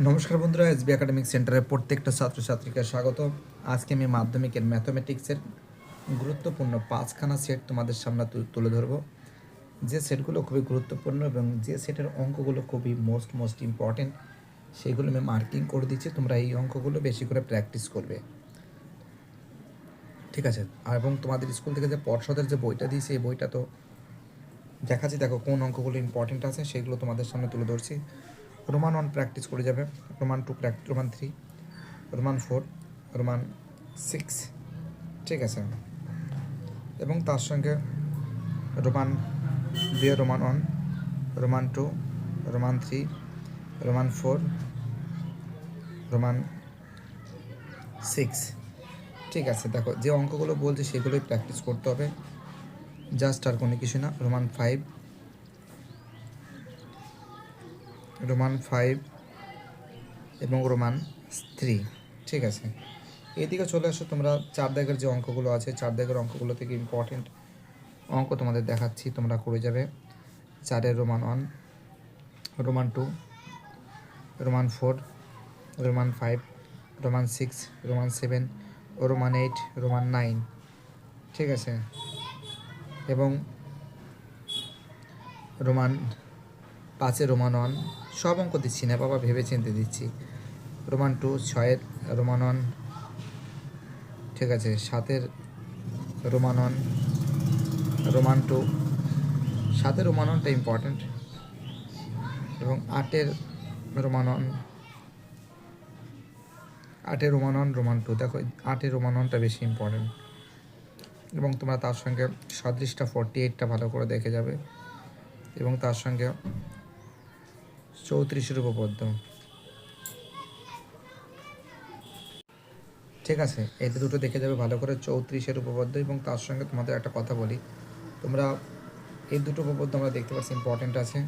নমস্কার বন্ধুরা, SB academic সেন্টারের প্রত্যেকটা ছাত্রছাত্রীকে স্বাগত। আজকে আমি মাধ্যমিকের ম্যাথমেটিক্সের গুরুত্বপূর্ণ 5খানা সেট তোমাদের সামনে তুলে ধরবো, যে সেটগুলো খুবই গুরুত্বপূর্ণ এবং যে সেটের অঙ্কগুলো খুবই মোস্ট ইম্পর্টেন্ট, সেইগুলো আমি মার্কিং করে দিচ্ছি। তোমরা এই অঙ্কগুলো বেশি করে প্র্যাকটিস করবে, ঠিক আছে? আর এবং তোমাদের স্কুল থেকে যে পর্ষদের যে বইটা দিয়েছি, এই বইটা তো দেখাচ্ছি, দেখো কোন অঙ্কগুলো ইম্পর্টেন্ট আছে সেগুলো তোমাদের সামনে তুলে ধরছি। রোমান 1 প্র্যাকটিস করে যাবে, রোমান 2 রোমান 3, রোমান 4, রোমান 6, ঠিক আছে? এবং তার সঙ্গে Roman 2, Roman 1, Roman 2, Roman 3, Roman 4, Roman 6, ঠিক আছে? দেখো যে অঙ্কগুলো বলছে সেগুলোই প্র্যাকটিস করতে হবে, জাস্ট আর কোনো কিছু না। রোমান 5, রোমান 5 এবং রোমান 3, ঠিক আছে? এদিকে চলে আসো তোমরা। 4 দাগের যে অঙ্কগুলো আছে, 4 দাগের অঙ্কগুলো থেকে ইম্পর্টেন্ট অঙ্ক তোমাদের দেখাচ্ছি, তোমরা করে যাবে। 4 Roman 1, Roman 2, Roman 4, Roman 5, Roman 6, Roman 7, Roman 8, Roman 9, ঠিক আছে? এবং রোমান 5 রোমান 1, সব অঙ্ক দিচ্ছি না বাবা, ভেবে চিনতে দিচ্ছি। রোমান 2, 6 রোমান 1, ঠিক আছে? 7 রোমান 1, রোমান 2, 7 রোমান 1টা ইম্পর্টেন্ট, এবং 8 রোমান 1, 8 রোমান 1, রোমান 2। দেখো 8 রোমান 1টা বেশি ইম্পর্টেন্ট, এবং তোমরা তার সঙ্গে সদৃশটা 48টা ভালো করে দেখে যাবে, এবং তার সঙ্গে 34 উপপাদ্য, ঠিক আছে? এটা দুটো দেখে যাবে ভালো করে, 34 উপপাদ্য। এবং তার সঙ্গে তোমাদের একটা কথা বলি, তোমরা এই দুটো উপপাদ্য আমরা দেখতে পাচ্ছি ইম্পর্টেন্ট আছে।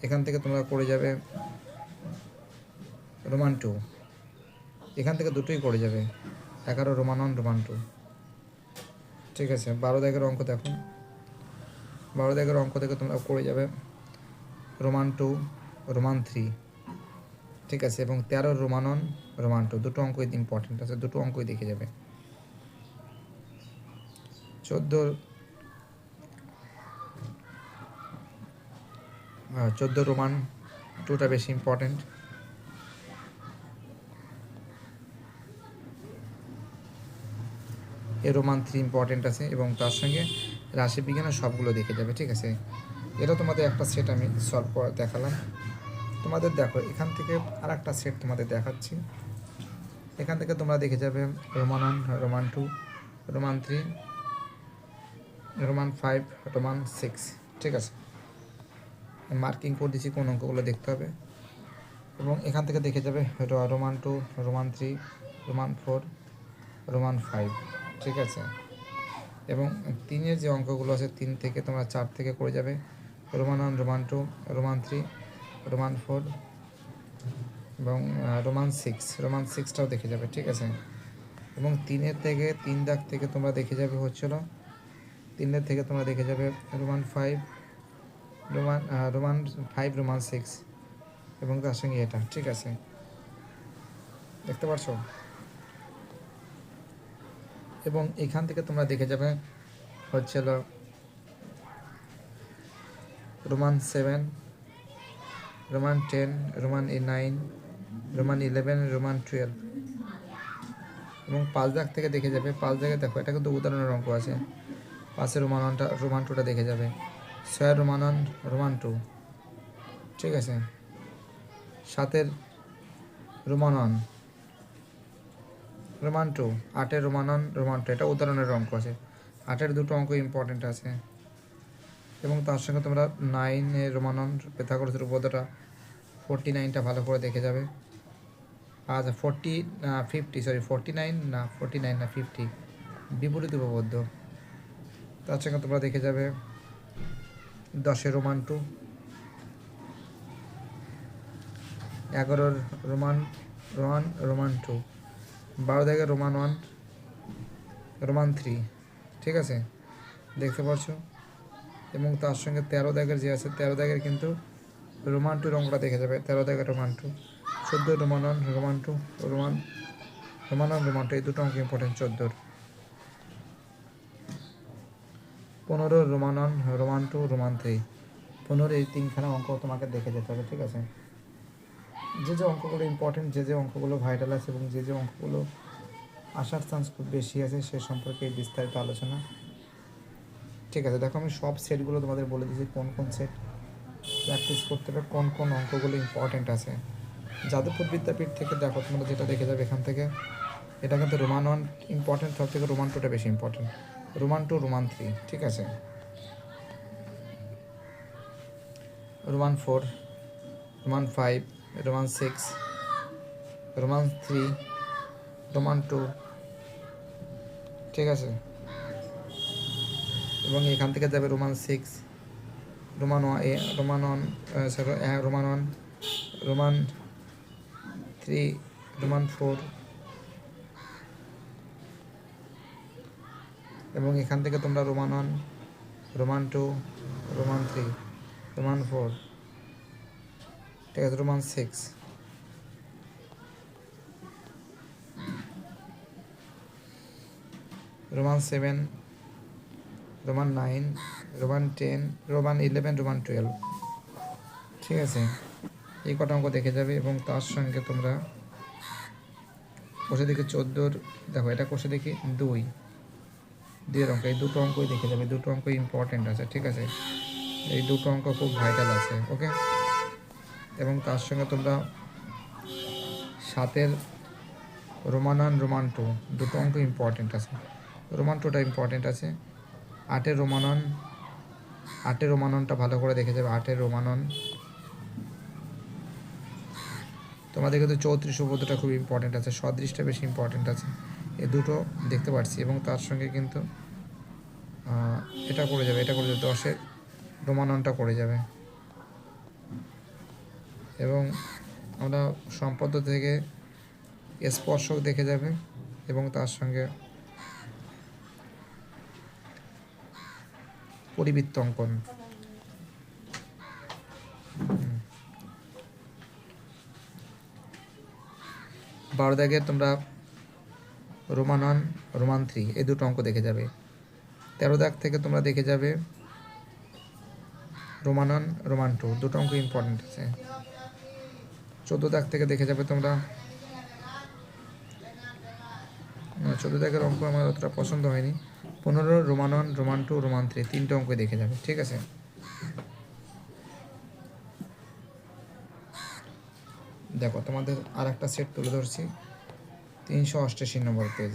এখান থেকে তোমরা করে যাবে রোমান 2, এখান থেকে দুটোই করে যাবে 11 রোমান 1, রোমান 2, ঠিক আছে? 12 দাগের অঙ্ক দেখো, 12 দাগের অঙ্ক থেকে তোমরা করে যাবে রোমান 2, রোমান 3, ঠিক আছে? এবং 13 রোমান 1, রোমান 2, দুটো অঙ্কই ইম্পর্টেন্ট আছে, দুটো অঙ্কই দেখে যাবে। 14 রোমান 2টা বেশি ইম্পর্টেন্ট, এ রোমান 3 ইম্পর্টেন্ট আছে, এবং তার সঙ্গে রাশিবিজ্ঞানের সবগুলো দেখে যাবে, ঠিক আছে? এটা তোমাদের একটা সেট আমি সলভ করে দেখালাম তোমাদের। দেখো এখান থেকে আর একটা সেট তোমাদের দেখাচ্ছি, এখান থেকে তোমরা দেখে যাবে Roman 1, Roman 2, Roman 3, Roman 5, Roman 6, ঠিক আছে? মার্কিং করে দিচ্ছি কোন অঙ্কগুলো দেখতে হবে, এবং এখান থেকে দেখে যাবে রোমান 2, রোমান 3, রোমান 4, রোমান 5, ঠিক আছে? এবং 3-এর যে অঙ্কগুলো আছে, 3 থেকে তোমরা 4 থেকে করে যাবে রোমান 1, রোমান 2, রোমান 3, রোমান 4 এবং রোমান 6, রোমান 6টাও দেখে যাবে, ঠিক আছে? এবং 3-এর থেকে 3 দাগ থেকে তোমরা দেখে যাবে হচ্ছিল 3-এর থেকে তোমরা দেখে যাবে রোমান 5, রোমান 5, রোমান 6, এবং তার সঙ্গে এটা, ঠিক আছে? দেখতে পাচ্ছ? এবং এখান থেকে তোমরা দেখে যাবে হচ্ছিল Roman 7, Roman 10, Roman 9, Roman 11, Roman 12, এবং 5 দাগ থেকে দেখে যাবে 5 দাগে। দেখো এটা কিন্তু উদাহরণের অঙ্ক আছে, 5 রোমান 1টা, রোমান 2টা দেখে যাবে 6 রোমান 1, রোমান 2, ঠিক আছে? 7 রোমান 1, রোমান 2, 8 রোমান 1, রোমান 2, এটা উদাহরণের অঙ্ক আছে। 8-এর দুটো অঙ্ক ইম্পর্টেন্ট আছে, এবং তার সঙ্গে তোমরা 9 রোমান 1 পিথাগোরাসের উপপাদ্যটা 49টা ভালো করে দেখে যাবে। আচ্ছা 49 না 50 বিপরীত উপপাদ্য। তার সঙ্গে তোমরা দেখে যাবে 10 রোমান 2, 11 রোমান 1, রোমান 2, 12 দাগে রোমান 1, রোমান 3, ঠিক আছে? দেখতে পাচ্ছ? এবং তার সঙ্গে 13 দাগের যে আছে, 13 দাগের কিন্তু রোমান টু অঙ্কটা দেখে যাবে, 13 থেকে Roman two, 14 Roman one Roman two Roman Roman one Roman two, এই দুটো অঙ্ক important 14। 15 Roman one Roman two Roman three, 15 এই তিনখানা অঙ্ক তোমাকে দেখে যেতে হবে, ঠিক আছে। যে যে অঙ্কগুলো ইম্পর্টেন্ট, যে যে অঙ্কগুলো ভাইটাল আছে এবং যে যে অঙ্কগুলো আসার চান্স খুব বেশি আছে সে সম্পর্কে বিস্তারিত আলোচনা, ঠিক আছে। দেখো আমি সব সেটগুলো তোমাদের বলে দিয়েছি, কোন কোন সেট প্র্যাকটিস করতে হবে, কোন কোন অঙ্কগুলো ইম্পর্টেন্ট আছে। যাদবপুর বিদ্যাপীঠ থেকে দেখো তোমরা যেটা দেখে যাবে এখান থেকে, এটা কিন্তু রোমান ওয়ান ইম্পর্টেন্ট, সব থেকে রোমান টুটা বেশি important, Roman two Roman three, ঠিক আছে। Roman four, Roman five, Roman six, Roman three, Roman two, ঠিক আছে। এবং এখান থেকে যাবে Roman six, Roman one, Roman one, Roman one, Roman three, Roman four, এবং এখান থেকে তোমরা Roman one, Roman two, Roman three, Roman four, ঠিক আছে, Roman six, Roman seven, Roman nine, Roman 10, Roman 11, Roman 12, ঠিক আছে। এই কটা অঙ্ক দেখে যাবে এবং তার সঙ্গে তোমরা কোষে দেখি 14, দেখো এটা কোষে দেখি 2 অঙ্ক, এই দুটো অঙ্কই দেখে যাবে, দুটো অঙ্ক ইম্পর্টেন্ট আছে, ঠিক আছে। এই দুটো অঙ্ক খুব ভাইটাল আছে, ওকে। এবং তার সঙ্গে তোমরা 7 রোমান ওয়ান রোমান টু, দুটো অঙ্ক ইম্পর্টেন্ট আছে, রোমান টুটা ইম্পর্টেন্ট আছে। 8 রোমান ওয়ান, 8 রোমান ওয়ানটা ভালো করে দেখে যাবে, 8 রোমান ওয়ান। তোমাদের কিন্তু 34 উপপাদ্যটা খুব ইম্পর্টেন্ট আছে, সদৃশটা বেশি ইম্পর্টেন্ট আছে, এই দুটো দেখতে পাচ্ছি। এবং তার সঙ্গে কিন্তু এটা করে যাবে, এটা করে যাবে, 10 রোমান ওয়ানটা করে যাবে। এবং আমরা সম্পদ থেকে স্পর্শক দেখে যাবে এবং তার সঙ্গে পরিবৃত্ত অঙ্কন, 12 দাগের তোমরা রোমান ওয়ান রোমান থ্রি, এই দুটো অঙ্ক দেখে যাবে। 13 দাগ থেকে তোমরা দেখে যাবে রোমান ওয়ান রোমান টু, দুটো অঙ্ক ইম্পর্টেন্ট আছে। 14 দাগ থেকে দেখে যাবে তোমরা, 14 দাগের অঙ্ক আমার অতটা পছন্দ হয়নি। 15 Roman one Roman two Roman three, তিনটে অঙ্ক দেখে যাবে, ঠিক আছে। দেখো তোমাদের আর একটা সেট তুলে ধরছি, 388 নম্বর পেজ,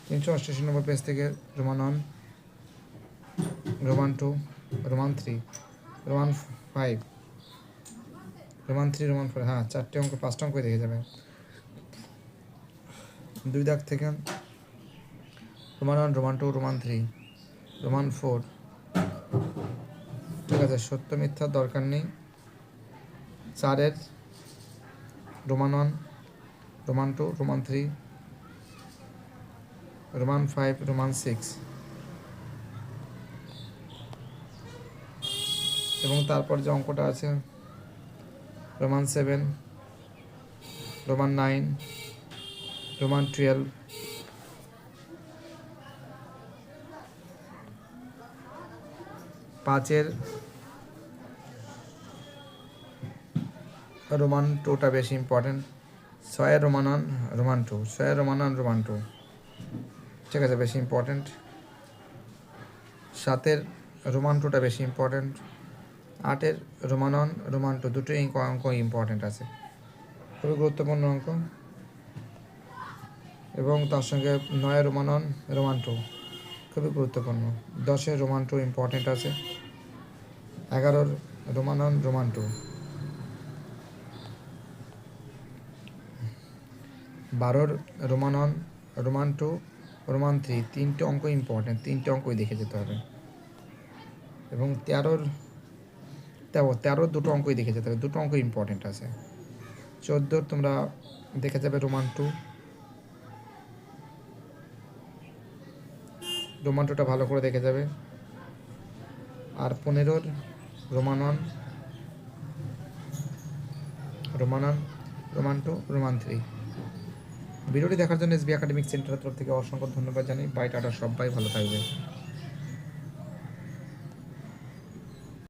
388 নম্বর পেজ থেকে Roman one Roman two Roman three Roman five, Roman three Roman four, হ্যাঁ 4টে অঙ্ক 5টা অঙ্ক দেখে যাবে। 2 দাগ থেকে Roman one Roman two Roman three Roman four, ঠিক আছে, সত্য মিথ্যার দরকার নেই। 4 Roman one Roman two Roman three Roman five Roman six, এবং তারপর যে অঙ্কটা আছে রোমান 7, রোমান 9, রোমান 12, পাঁচের রোমান টুটা বেশি important, 6 Roman one Roman two, 6 Roman one Roman two, ঠিক আছে, বেশি ইম্পর্টেন্ট। 7 রোমান টুটা বেশি important. 8 Roman one Roman two, দুটোই অঙ্ক ইম্পর্টেন্ট আছে, খুবই গুরুত্বপূর্ণ অঙ্ক। এবং তার সঙ্গে 9 রোমান ওয়ান রোমান টু, খুবই গুরুত্বপূর্ণ। 10 রোমান টু ইম্পর্টেন্ট আছে। 11 Roman one Roman two, 12 Roman one Roman two Roman three, তিনটে অঙ্ক ইম্পর্টেন্ট, তিনটে অঙ্কই দেখে যেতে হবে। এবং 13 দুটো অঙ্কই দেখে যেতে হবে, দুটো অঙ্ক ইম্পর্টেন্ট আছে। 14 তোমরা দেখে যাবে রোমান টু, রোমান টুটা ভালো করে দেখে যাবে। আর 15 রোমান 1, রোমান 1, রোমান 2, রোমান 3। ভিডিওটি দেখার জন্য এসবি একাডেমিক সেন্টারের তরফ থেকে অসংখ্য ধন্যবাদ জানাই। বাই, টাটা, সবাই ভালো থাকবে।